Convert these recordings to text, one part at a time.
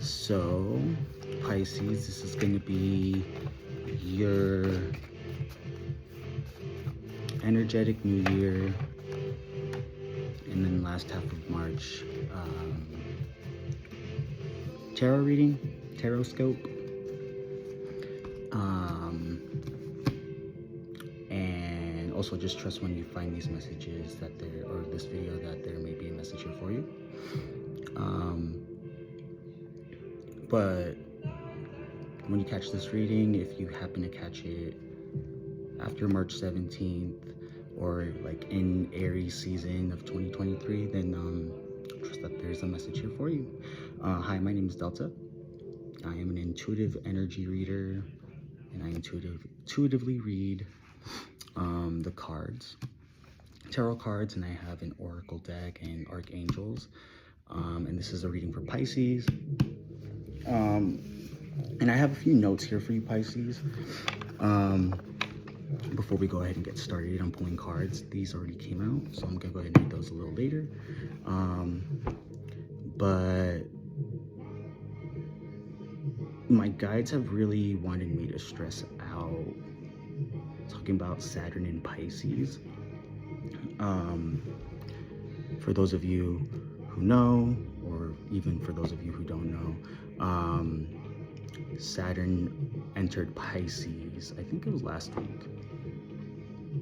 So, Pisces, this is going to be your energetic new year, and then last half of March, tarot reading, tarot scope, and also just trust when you find these messages that there, or this video, that there may be a message here for you. But when you catch this reading, if you happen to catch it after March 17th or like in Aries season of 2023, then trust that there's a message here for you. Hi, my name is Delta. I am an intuitive energy reader, and I intuitively read the cards, tarot cards, and I have an oracle deck and archangels. And this is a reading for Pisces. And I have a few notes here for you, Pisces. Before we go ahead and get started on pulling cards, these already came out, so I'm gonna go ahead and read those a little later. But my guides have really wanted me to stress out talking about Saturn and Pisces. For those of you who know, or even for those of you who don't know, Saturn entered Pisces, I think it was last week.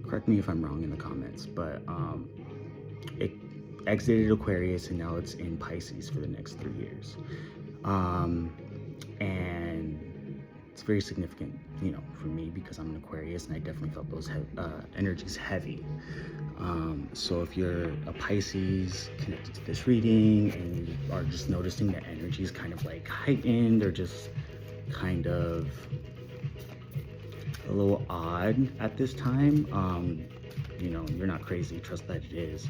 Correct me if I'm wrong in the comments, but it exited Aquarius and now it's in Pisces for the next 3 years. And it's very significant, you know, for me, because I'm an Aquarius and I definitely felt those energies heavy. So if you're a Pisces connected to this reading and you are just noticing that energy is kind of like heightened or just kind of a little odd at this time, you know, you're not crazy, trust that it is.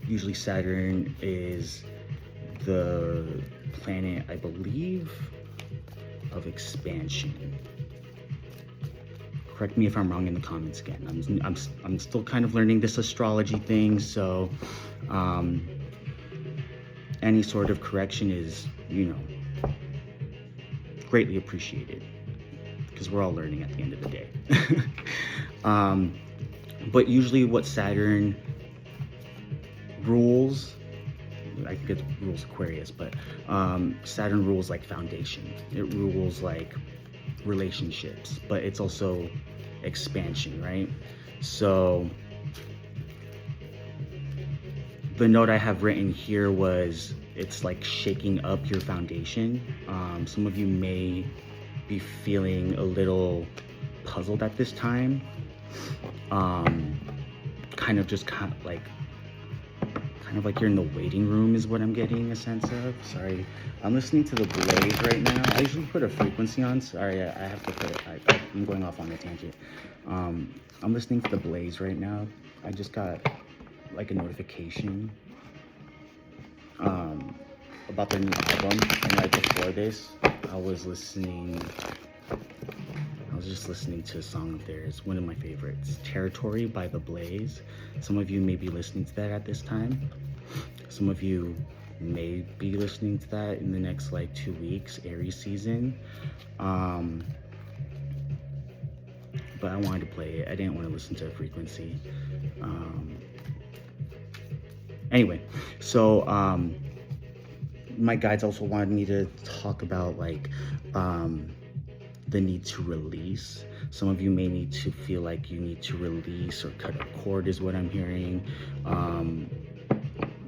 Usually Saturn is the planet, I believe, of expansion. Correct me if I'm wrong in the comments again. I'm still kind of learning this astrology thing, so any sort of correction is, you know, greatly appreciated, because we're all learning at the end of the day. But usually what Saturn rules, I think it rules Aquarius, but Saturn rules like foundation. It rules like relationships, but it's also expansion, right? So the note I have written here was, it's like shaking up your foundation. Some of you may be feeling a little puzzled at this time. Kind of like you're in the waiting room is what I'm getting a sense of. Sorry, I'm listening to the Blaze right now. I usually put a frequency on. Sorry, I have to put it, I'm going off on a tangent. I'm listening to the Blaze right now. I just got like a notification about their new album, and right before this, I was just listening to a song of theirs, one of my favorites, Territory by The Blaze. Some of you may be listening to that at this time. Some of you may be listening to that in the next like 2 weeks, Aries season. But I wanted to play it. I didn't want to listen to a frequency. Anyway, so my guides also wanted me to talk about like the need to release. Some of you may need to feel like you need to release or cut a cord is what I'm hearing.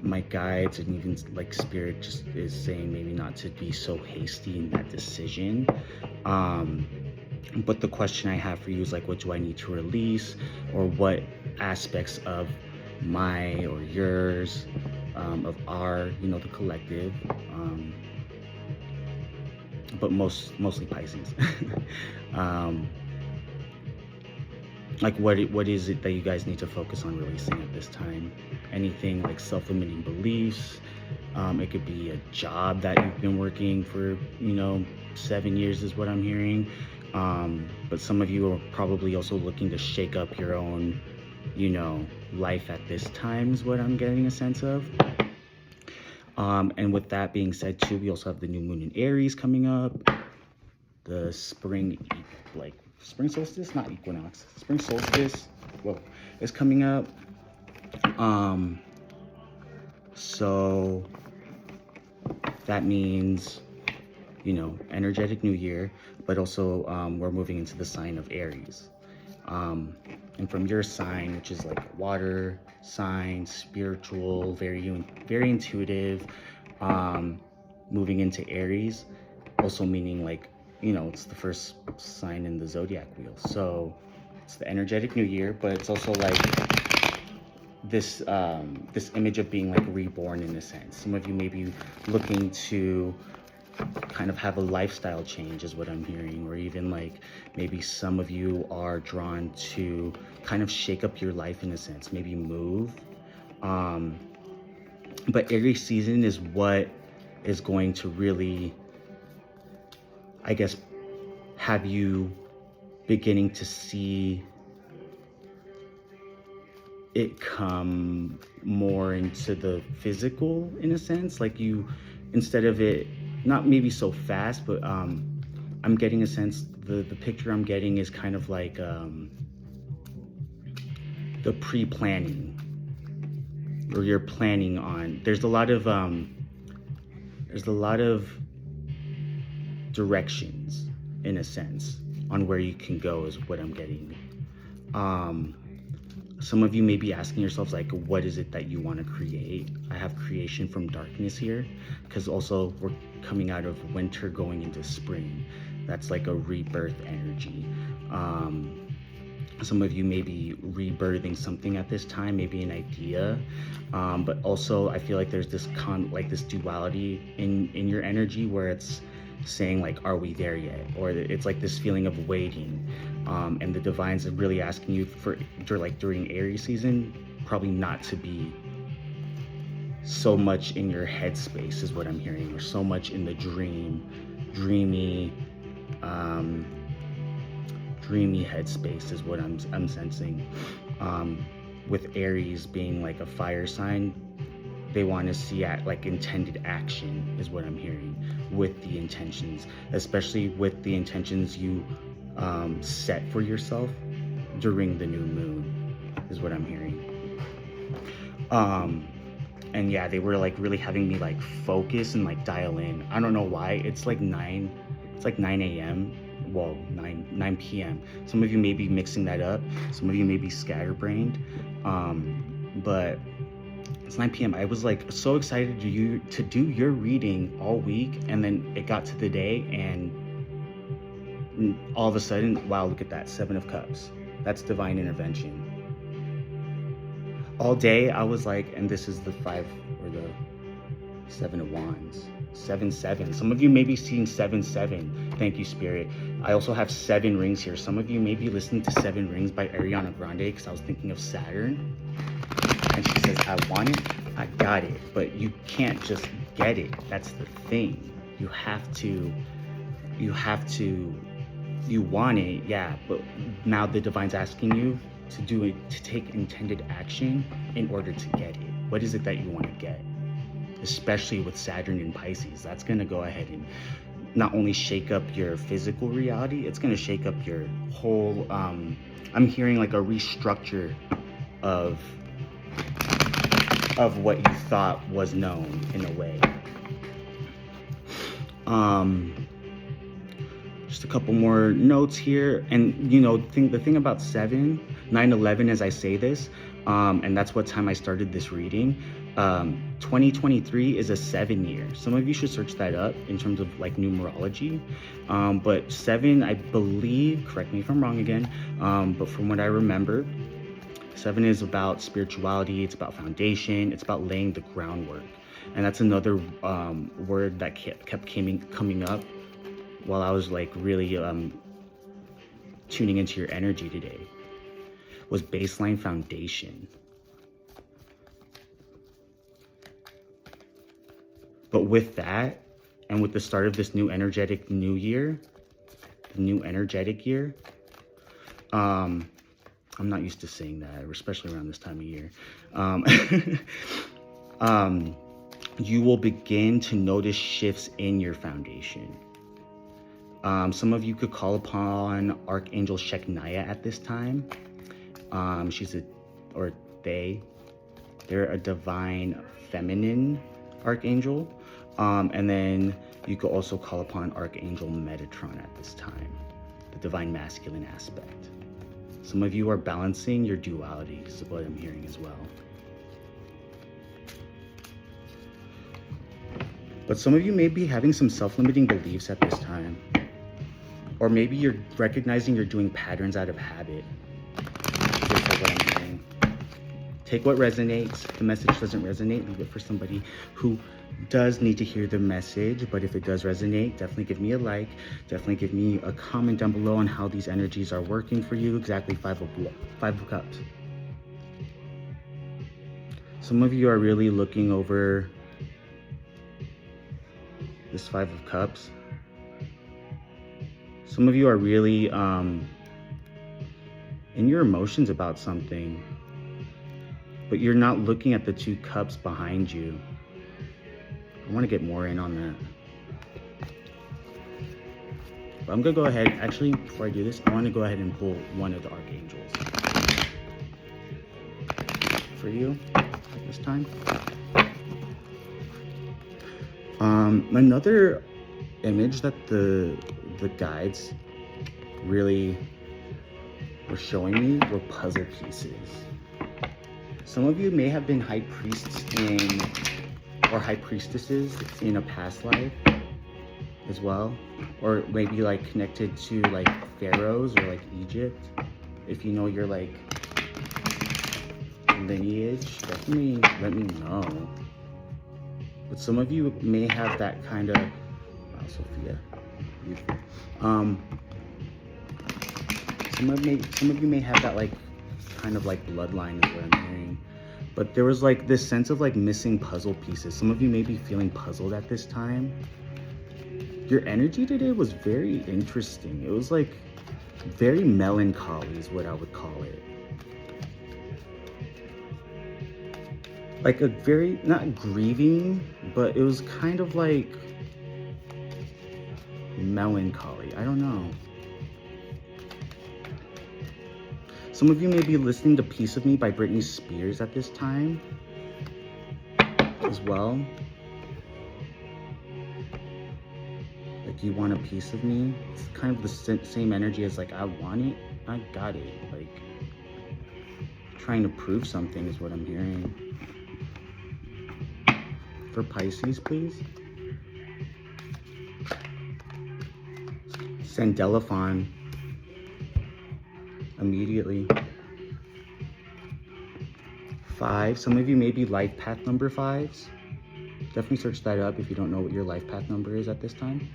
My guides and even like spirit just is saying maybe not to be so hasty in that decision. But the question I have for you is like, what do I need to release, or what aspects of my or yours, of our, you know, the collective, but mostly Pisces. Like what is it that you guys need to focus on releasing at this time? Anything like self-limiting beliefs. It could be a job that you've been working for, you know, 7 years is what I'm hearing. But some of you are probably also looking to shake up your own, you know, life at this time is what I'm getting a sense of. And with that being said too, we also have the new moon in Aries coming up, the spring solstice, not equinox, spring solstice, well, is coming up. So that means, you know, energetic new year, but also we're moving into the sign of Aries. And from your sign, which is like water sign, spiritual, very intuitive, moving into Aries, also meaning like, you know, it's the first sign in the zodiac wheel. So it's the energetic new year, but it's also like this this image of being like reborn in a sense. Some of you may be looking to kind of have a lifestyle change is what I'm hearing, or even like maybe some of you are drawn to kind of shake up your life in a sense, maybe move. But Aries season is what is going to really, I guess, have you beginning to see it come more into the physical in a sense, like you, instead of it, not maybe so fast, but I'm getting a sense, the picture I'm getting is kind of like the pre-planning, or you're planning on, there's a lot of directions in a sense on where you can go is what I'm getting. Some of you may be asking yourselves, like, what is it that you want to create? I have creation from darkness here, because also we're coming out of winter going into spring. That's like a rebirth energy. Some of you may be rebirthing something at this time, maybe an idea, but also I feel like there's this this duality in your energy where it's saying like, are we there yet? Or it's like this feeling of waiting, and the divines are really asking you for, during Aries season, probably not to be so much in your headspace is what I'm hearing, or so much in the dreamy headspace is what I'm sensing. With Aries being like a fire sign, they want to see like intended action is what I'm hearing with the intentions, especially with the intentions you set for yourself during the new moon is what I'm hearing. And yeah, they were like really having me like focus and like dial in. I don't know why. It's like 9 a.m. Well, 9 p.m. Some of you may be mixing that up. Some of you may be scatterbrained. But it's 9 p.m. I was like so excited to do your reading all week, and then it got to the day and all of a sudden, wow, look at that, 7 of Cups. That's divine intervention. All day I was like, and this is the 5 or the 7 of Wands. 7-7. Some of you may be seeing 7-7. Thank you, Spirit. I also have 7 rings here. Some of you may be listening to 7 Rings by Ariana Grande, because I was thinking of Saturn. And she says, I want it, I got it. But you can't just get it. That's the thing. You want it, yeah, but now the divine's asking you to do it, to take intended action in order to get it. What is it that you want to get? Especially with Saturn in Pisces, that's going to go ahead and not only shake up your physical reality, it's going to shake up your whole, I'm hearing like a restructure of what you thought was known in a way. Just a couple more notes here. And you know, the thing about 9/11 as I say this, and that's what time I started this reading, 2023 is a 7 year. Some of you should search that up in terms of like numerology. But 7, I believe, correct me if I'm wrong again, but from what I remember, 7 is about spirituality, it's about foundation, it's about laying the groundwork. And that's another word that kept coming up while I was like really tuning into your energy today, was baseline foundation. But with that, and with the start of this new energetic new year, the new energetic year, I'm not used to saying that, especially around this time of year. you will begin to notice shifts in your foundation. Some of you could call upon Archangel Shekniah at this time. They're a divine feminine archangel. And then you could also call upon Archangel Metatron at this time, the divine masculine aspect. Some of you are balancing your duality, is what I'm hearing as well. But some of you may be having some self-limiting beliefs at this time. Or maybe you're recognizing you're doing patterns out of habit. This is what I'm hearing. Take what resonates. If the message doesn't resonate, leave it for somebody who does need to hear the message. But if it does resonate, definitely give me a like. Definitely give me a comment down below on how these energies are working for you. Exactly Five of Cups. Some of you are really looking over this Five of Cups. Some of you are really in your emotions about something, but you're not looking at the two cups behind you. I want to get more in on that. But I'm going to go ahead, actually, before I do this, I want to go ahead and pull one of the archangels for you at this time. Another image that the guides really were showing me were puzzle pieces. Some of you may have been high priests or high priestesses in a past life as well, or maybe like connected to like pharaohs or like Egypt. If you know your like lineage, definitely let me know. But some of you may have that kind of, wow, Sophia, beautiful. Some of you may have that like kind of like bloodline is what I'm hearing. But there was like this sense of like missing puzzle pieces. Some of you may be feeling puzzled at this time. Your energy today was very interesting. It was like very melancholy is what I would call it. Like a very, not grieving, but it was kind of like melancholy. I don't know. Some of you may be listening to Piece of Me by Britney Spears at this time as well. Like you want a piece of me. It's kind of the same energy as like I want it, I got it. Like trying to prove something is what I'm hearing. For Pisces, please. Sandelaphon. Immediately. 5. Some of you may be life path number 5s. Definitely search that up if you don't know what your life path number is at this time.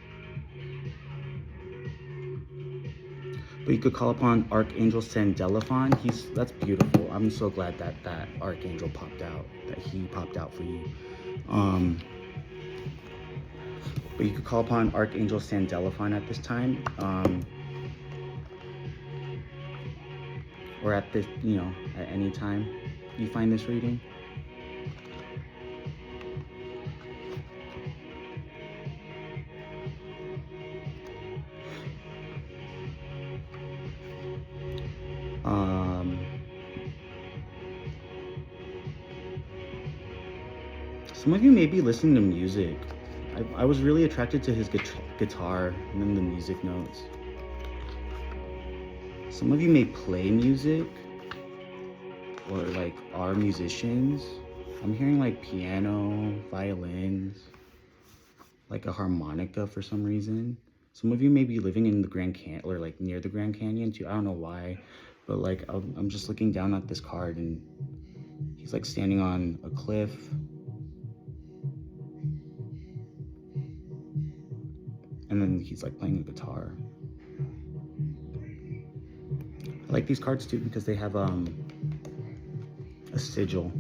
But you could call upon Archangel Sandelaphon. That's beautiful. I'm so glad that that archangel popped out, that he popped out for you. But you could call upon Archangel Sandelaphon at this time, or at this, at any time you find this reading. Some of you may be listening to music. I was really attracted to his guitar and then the music notes. Some of you may play music or like are musicians. I'm hearing like piano, violins, like a harmonica for some reason. Some of you may be living in the Grand Canyon or like near the Grand Canyon too. I don't know why, but like I'm just looking down at this card and he's like standing on a cliff. And then he's like playing the guitar. I like these cards too because they have a sigil.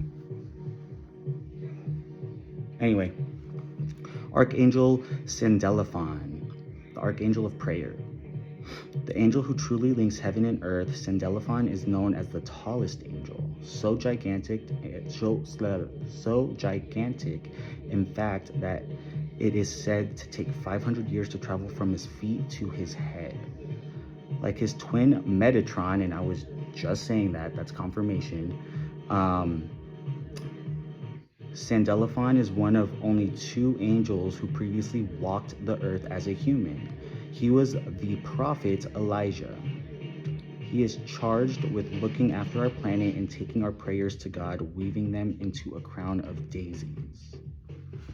Anyway, Archangel Sandelaphon, the Archangel of Prayer. The angel who truly links heaven and earth, Sandelaphon is known as the tallest angel. so gigantic, so gigantic, in fact, that it is said to take 500 years to travel from his feet to his head. Like his twin Metatron, and I was just saying that, that's confirmation. Sandalphon is one of only 2 angels who previously walked the earth as a human. He was the prophet Elijah. He is charged with looking after our planet and taking our prayers to God, weaving them into a crown of daisies.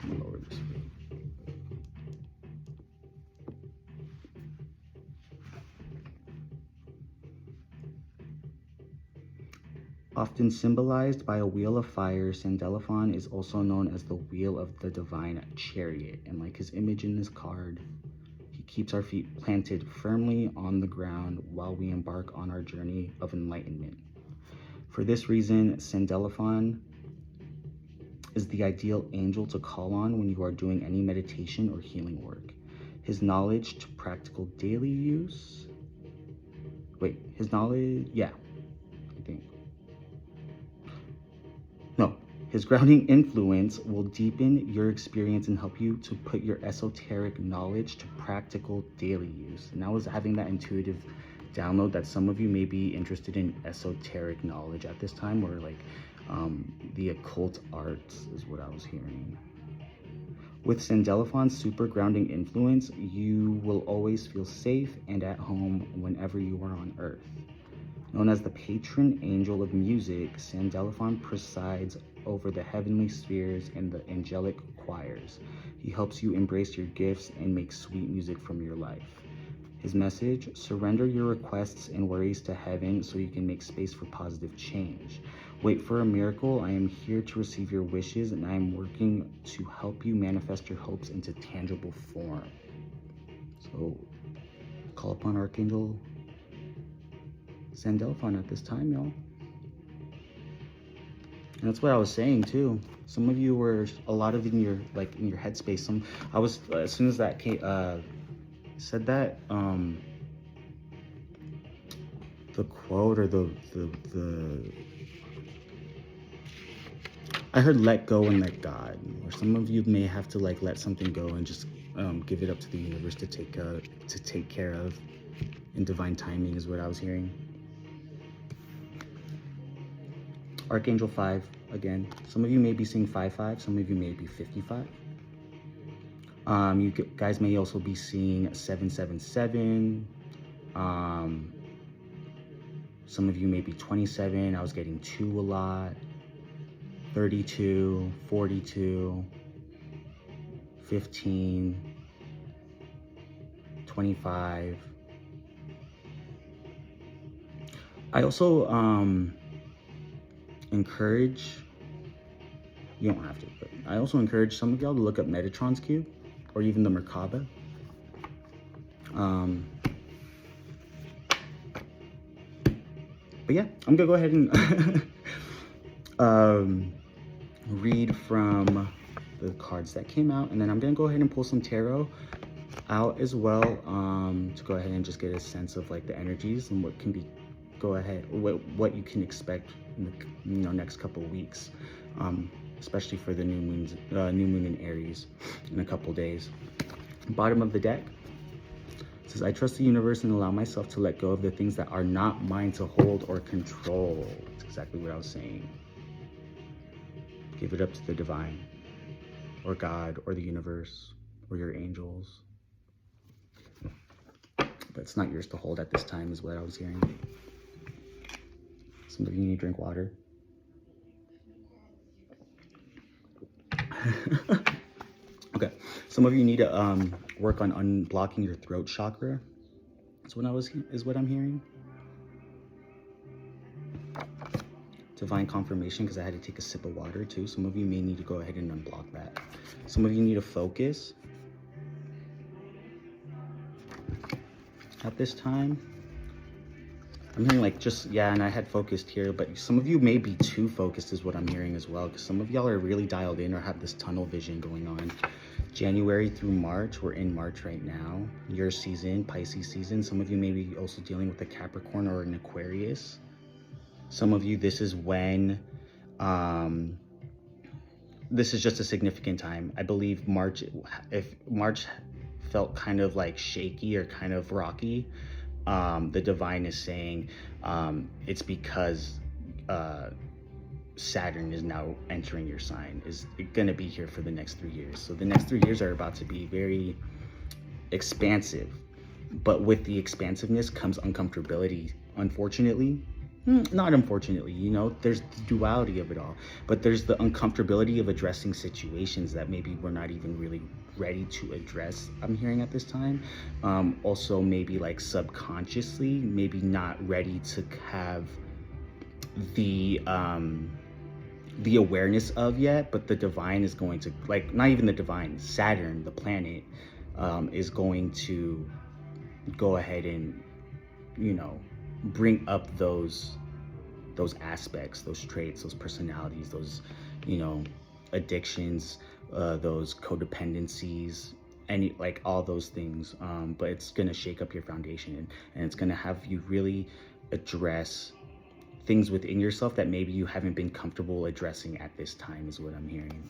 I'm gonna lower this. Often symbolized by a wheel of fire, Sandalphon is also known as the wheel of the divine chariot. And like his image in this card, he keeps our feet planted firmly on the ground while we embark on our journey of enlightenment. For this reason, Sandalphon is the ideal angel to call on when you are doing any meditation or healing work. His knowledge to practical daily use. His grounding influence will deepen your experience and help you to put your esoteric knowledge to practical daily use. And I was having that intuitive download that some of you may be interested in esoteric knowledge at this time, or like the occult arts is what I was hearing. With Sandalphon's super grounding influence, you will always feel safe and at home whenever you are on Earth. Known as the patron angel of music, Sandalphon presides over the heavenly spheres and the angelic choirs. He helps you embrace your gifts and make sweet music from your life. His message: surrender your requests and worries to heaven so you can make space for positive change. Wait for a miracle. I am here to receive your wishes, and I am working to help you manifest your hopes into tangible form. So call upon Archangel Sandalphon at this time, y'all. And that's what I was saying too. Some of you were a lot of in your headspace. I was, as soon as that came, said that, the quote or the I heard let go and let God. Or some of you may have to like let something go and just give it up to the universe to take care of in divine timing is what I was hearing. Archangel 5, again. Some of you may be seeing 5-5, some of you may be 55. You guys may also be seeing 777. Some of you may be 27. I was getting 2 a lot. 32, 42, 15, 25. I also encourage, you don't have to, but I also encourage some of y'all to look up Metatron's cube or even the Merkaba. But yeah, I'm gonna go ahead and read from the cards that came out, and then I'm gonna go ahead and pull some tarot out as well, to go ahead and just get a sense of like the energies and what can be, what you can expect in the next couple of weeks, especially for the new moon in Aries in a couple days. Bottom of the deck says, I trust the universe and allow myself to let go of the things that are not mine to hold or control. That's exactly what I was saying. Give it up to the divine, or God, or the universe, or your angels. But it's not yours to hold at this time is what I was hearing. Some of you need to drink water. Okay, some of you need to work on unblocking your throat chakra. That's what I'm hearing. Divine confirmation, because I had to take a sip of water too. Some of you may need to go ahead and unblock that. Some of you need to focus at this time. I'm hearing like and I had focused here, but some of you may be too focused is what I'm hearing as well, because some of y'all are really dialed in or have this tunnel vision going on. January through March, we're in March right now, your season, Pisces season. Some of you may be also dealing with a Capricorn or an Aquarius. Some of you, this is when, this is just a significant time. I believe March, if March felt kind of like shaky or kind of rocky, the divine is saying it's because Saturn is now entering your sign, is going to be here for the next 3 years. So the next 3 years are about to be very expansive, but with the expansiveness comes uncomfortability, unfortunately. Not unfortunately, you know, there's the duality of it all, but there's the uncomfortability of addressing situations that maybe we're not even really ready to address, I'm hearing at this time. Also maybe like subconsciously, maybe not ready to have the awareness of yet, but the divine is going to, like, not even the divine, Saturn, the planet, is going to go ahead and, you know, bring up those aspects, those traits, those personalities, those, you know, addictions, those codependencies, any, like, all those things. But it's gonna shake up your foundation, and it's gonna have you really address things within yourself that maybe you haven't been comfortable addressing at this time, is what I'm hearing.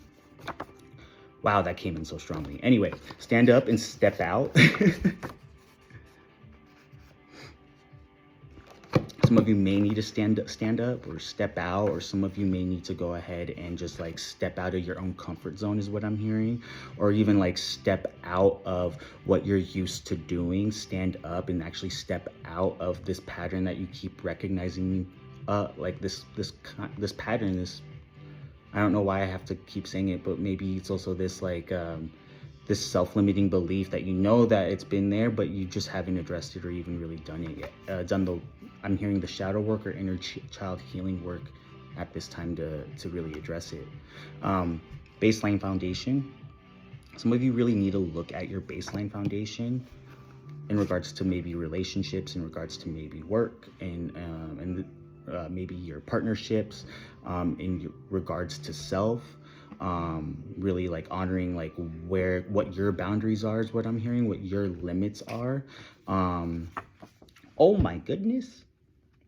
Wow, that came in so strongly. Anyway, stand up and step out. Some of you may need to stand up or step out, or some of you may need to go ahead and just like step out of your own comfort zone, is what I'm hearing, or even like step out of what you're used to doing. Stand up and actually step out of this pattern that you keep recognizing, like this pattern, this, I don't know why I have to keep saying it, but maybe it's also this like this self-limiting belief that you know that it's been there, but you just haven't addressed it or even really done it yet. I'm hearing the shadow work or inner child healing work at this time to really address it. Baseline foundation. Some of you really need to look at your baseline foundation in regards to maybe relationships, in regards to maybe work, and maybe your partnerships, in regards to self. Really like honoring like what your boundaries are, is what I'm hearing, what your limits are. Oh my goodness.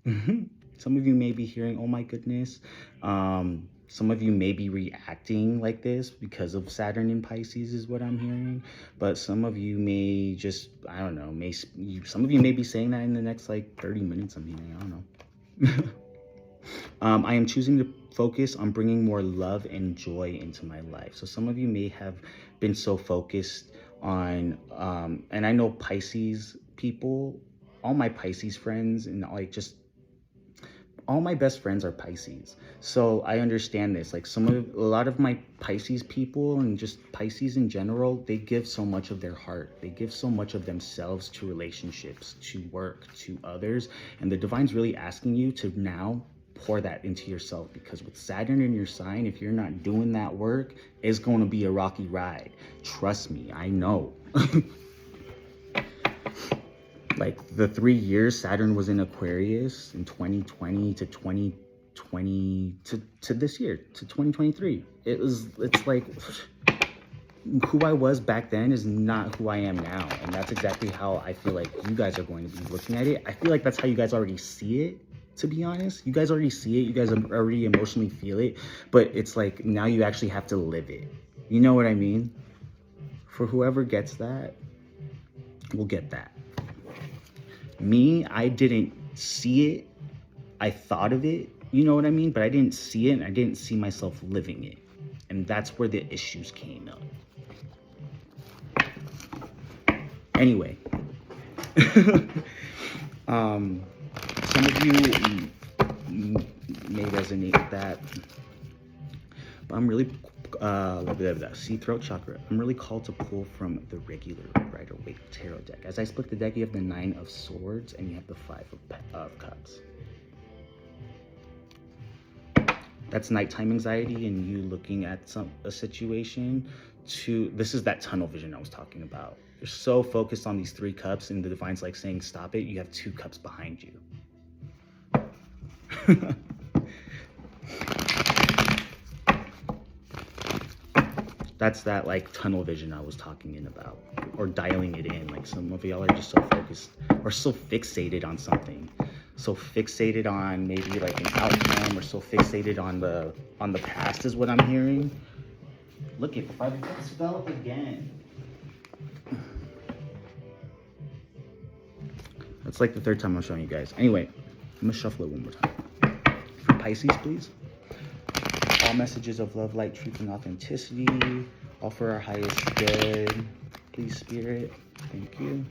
Some of you may be hearing, oh my goodness. Some of you may be reacting like this because of Saturn in Pisces, is what I'm hearing. But some of you may just, I don't know, some of you may be saying that in the next like 30 minutes, I'm hearing, I don't know. I am choosing to focus on bringing more love and joy into my life. So some of you may have been so focused on, and I know Pisces people, all my Pisces friends, and like just all my best friends are Pisces. So I understand this. Like a lot of my Pisces people, and just Pisces in general, they give so much of their heart. They give so much of themselves to relationships, to work, to others. And the divine's really asking you to now pour that into yourself, because with Saturn in your sign, if you're not doing that work, it's going to be a rocky ride. Trust me, I know. Like the 3 years Saturn was in Aquarius in 2020 to 2020 to this year, to 2023. It's like who I was back then is not who I am now. And that's exactly how I feel like you guys are going to be looking at it. I feel like that's how you guys already see it, to be honest. You guys already see it. You guys already emotionally feel it. But it's like now you actually have to live it. You know what I mean? For whoever gets that, will get that. Me, I didn't see it. I thought of it, you know what I mean? But I didn't see it, and I didn't see myself living it. And that's where the issues came up. Anyway. Some of you may resonate with that. But I'm really, see, throat chakra. I'm really called to pull from the regular Rider-Waite tarot deck. As I split the deck, you have the 9 of Swords and you have the 5 of Cups. That's nighttime anxiety and you looking at a situation this is that tunnel vision I was talking about. You're so focused on these 3 cups and the divine's like saying, stop it. You have 2 cups behind you. That's that like tunnel vision I was talking about, or dialing it in. Like some of y'all are just so focused or so fixated on something. so fixated on maybe like an outcome, or so fixated on the past is what I'm hearing. Look, if I fell again. That's like the third time I'm showing you guys. Anyway, I'm gonna shuffle it one more time. For Pisces, please. All messages of love, light, truth, and authenticity. All for our highest good. Please, Spirit. Thank you.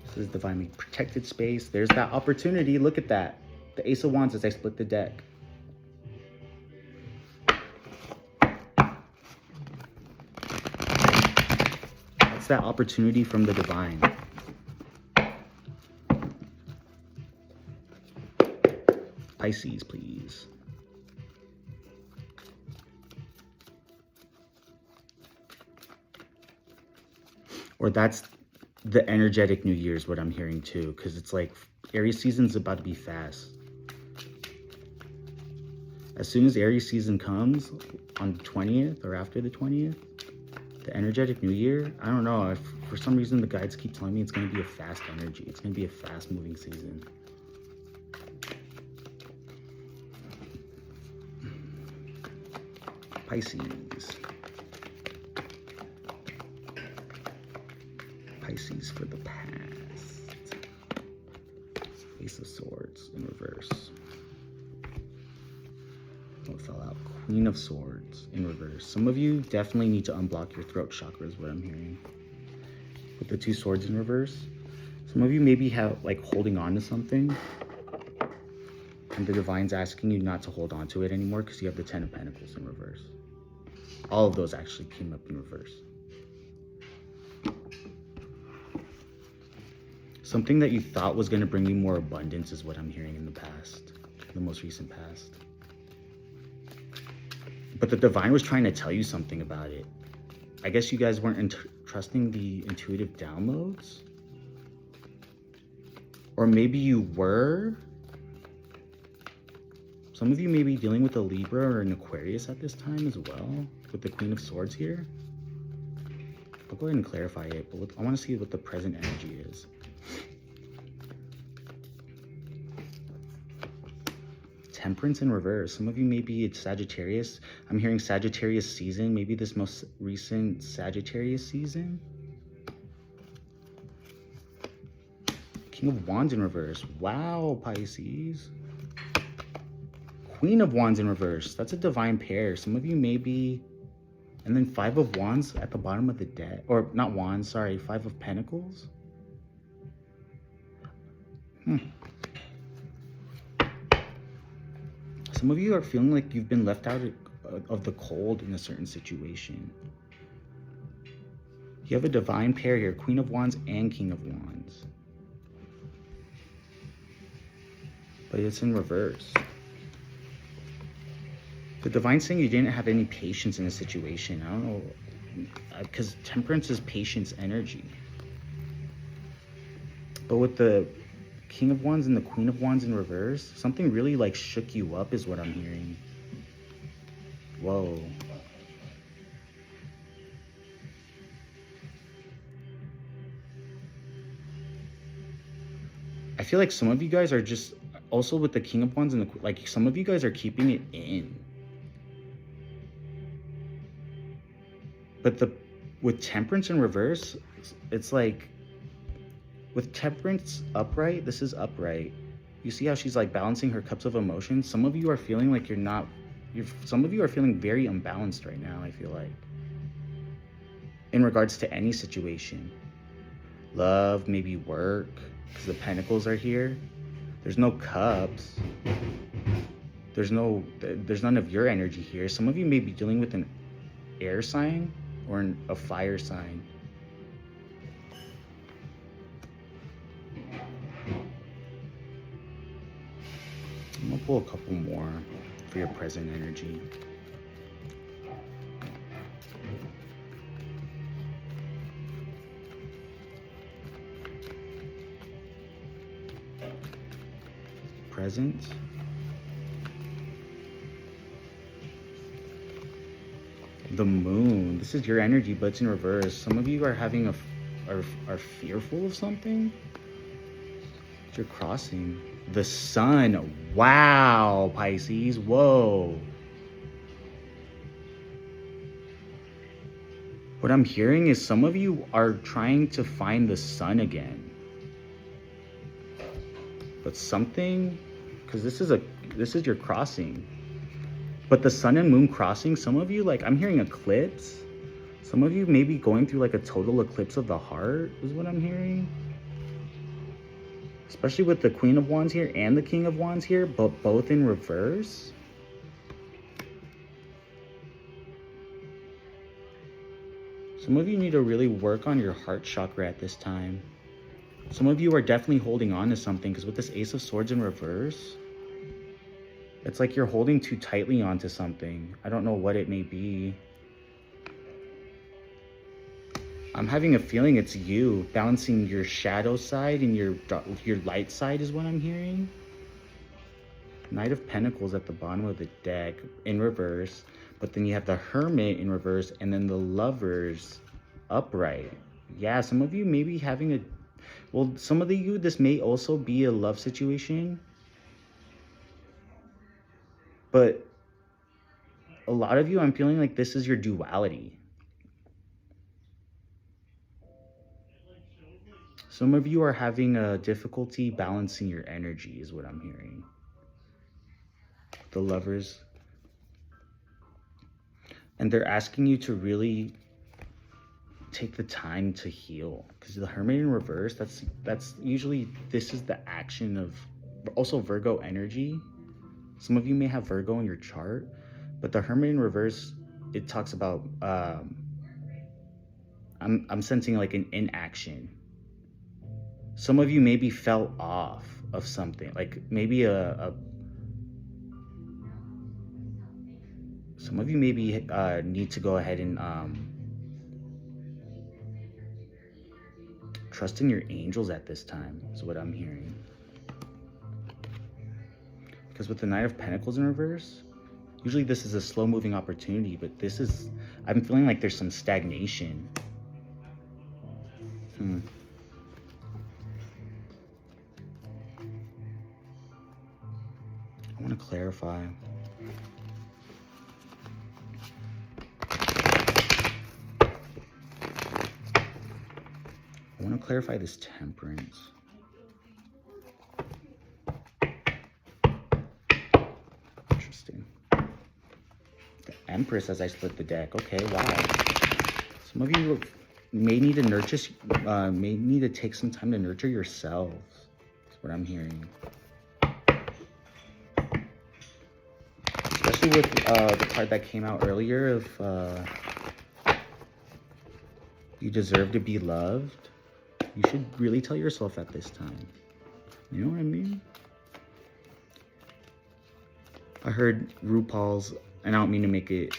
This is divinely protected space. There's that opportunity. Look at that. The Ace of Wands as I split the deck. That's that opportunity from the divine. Pisces, please. Or that's the energetic New Year is what I'm hearing too, because it's like Aries season's about to be fast. As soon as Aries season comes on the 20th or after the 20th, the energetic New Year, I don't know, for some reason the guides keep telling me it's going to be a fast energy. It's going to be a fast moving season. Pisces. Pisces for the past. Ace of Swords in reverse. What fell out? Queen of Swords in reverse. Some of you definitely need to unblock your throat chakra is what I'm hearing. With the 2 swords in reverse. Some of you maybe have like holding on to something, and the divine's asking you not to hold on to it anymore because you have the 10 of Pentacles in reverse. All of those actually came up in reverse. Something that you thought was going to bring you more abundance is what I'm hearing in the past, the most recent past. But the divine was trying to tell you something about it. I guess you guys weren't trusting the intuitive downloads. Or maybe you were. Some of you may be dealing with a Libra or an Aquarius at this time as well, with the Queen of Swords here. I'll go ahead and clarify it, but I want to see what the present energy is. Temperance in reverse. Some of you maybe it's Sagittarius. I'm hearing Sagittarius season. Maybe this most recent Sagittarius season. King of Wands in reverse. Wow, Pisces. Queen of Wands in reverse. That's a divine pair. Some of you maybe... And then 5 of Wands at the bottom of the deck. Or not Wands, sorry. 5 of Pentacles. Some of you are feeling like you've been left out of the cold in a certain situation. You have a divine pair here, Queen of Wands and King of Wands. But it's in reverse. The divine's saying you didn't have any patience in a situation. I don't know, because temperance is patience energy. But with the King of Wands and the Queen of Wands in reverse, something really like shook you up is what I'm hearing. Whoa. I feel like some of you guys are just, also with the King of Wands and the, like some of you guys are keeping it in. But with Temperance in reverse, it's like, with Temperance upright, this is upright. You see how she's like balancing her cups of emotion? Some of you are feeling like some of you are feeling very unbalanced right now, I feel like. In regards to any situation. Love, maybe work, because the Pentacles are here. There's no Cups. There's none of your energy here. Some of you may be dealing with an air sign or a fire sign. I'm gonna pull a couple more for your present energy. Present. The Moon. This is your energy, but it's in reverse. Some of you are having are fearful of something. You're crossing the sun. Wow, Pisces. Whoa. What I'm hearing is some of you are trying to find the sun again. But something, because this is your crossing. But the sun and moon crossing, some of you, like, I'm hearing eclipse. Some of you may be going through like a total eclipse of the heart, is what I'm hearing. Especially with the Queen of Wands here and the King of Wands here, but both in reverse. Some of you need to really work on your heart chakra at this time. Some of you are definitely holding on to something, because with this Ace of Swords in reverse, it's like you're holding too tightly onto something. I don't know what it may be. I'm having a feeling it's you balancing your shadow side and your light side is what I'm hearing. Knight of Pentacles at the bottom of the deck in reverse, but then you have the Hermit in reverse and then the Lovers upright. Yeah, some of you may be having a, well, some of you, this may also be a love situation, but a lot of you, I'm feeling like this is your duality. Some of you are having a difficulty balancing your energy is what I'm hearing. The Lovers. And they're asking you to really take the time to heal. Because the Hermit in reverse, that's usually, this is the action of, also Virgo energy. Some of you may have Virgo in your chart. But the Hermit in reverse, it talks about, I'm sensing like an inaction. Some of you maybe fell off of something, like maybe some of you maybe need to go ahead and trust in your angels at this time, is what I'm hearing. Because with the Knight of Pentacles in reverse, usually this is a slow-moving opportunity, but this is, I'm feeling like there's some stagnation. I want to clarify. I want to clarify this Temperance. Interesting. The Empress as I split the deck. Okay, wow. Some of you may need to nurture, may need to take some time to nurture yourselves. That's what I'm hearing. Especially with the card that came out earlier of you deserve to be loved. You should really tell yourself at this time. You know what I mean? I heard RuPaul's, and I don't mean to make it,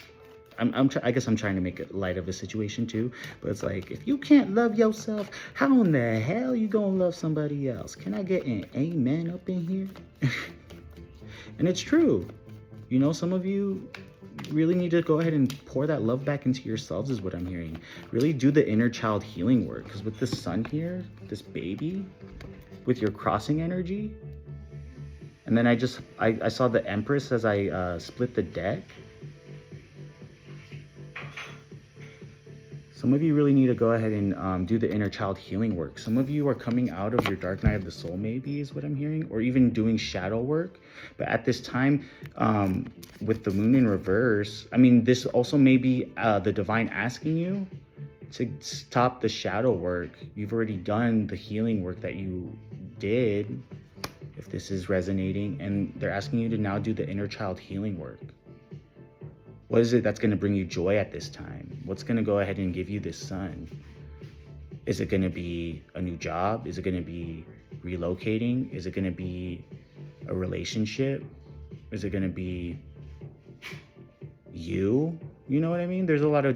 I guess I'm trying to make it light of a situation too, but it's like, if you can't love yourself, how in the hell you gonna love somebody else? Can I get an amen up in here? And it's true. You know, some of you really need to go ahead and pour that love back into yourselves is what I'm hearing. Really do the inner child healing work, because with the sun here, this baby, with your crossing energy, and then I saw the Empress as I split the deck. Some of you really need to go ahead and do the inner child healing work. Some of you are coming out of your dark night of the soul, maybe, is what I'm hearing, or even doing shadow work. But at this time, with the moon in reverse, I mean, this also may be the divine asking you to stop the shadow work. You've already done the healing work that you did, if this is resonating, and they're asking you to now do the inner child healing work. What is it that's going to bring you joy at this time? What's going to go ahead and give you this sun? Is it going to be a new job? Is it going to be relocating? Is it going to be a relationship? Is it going to be you? You know what I mean? There's a lot of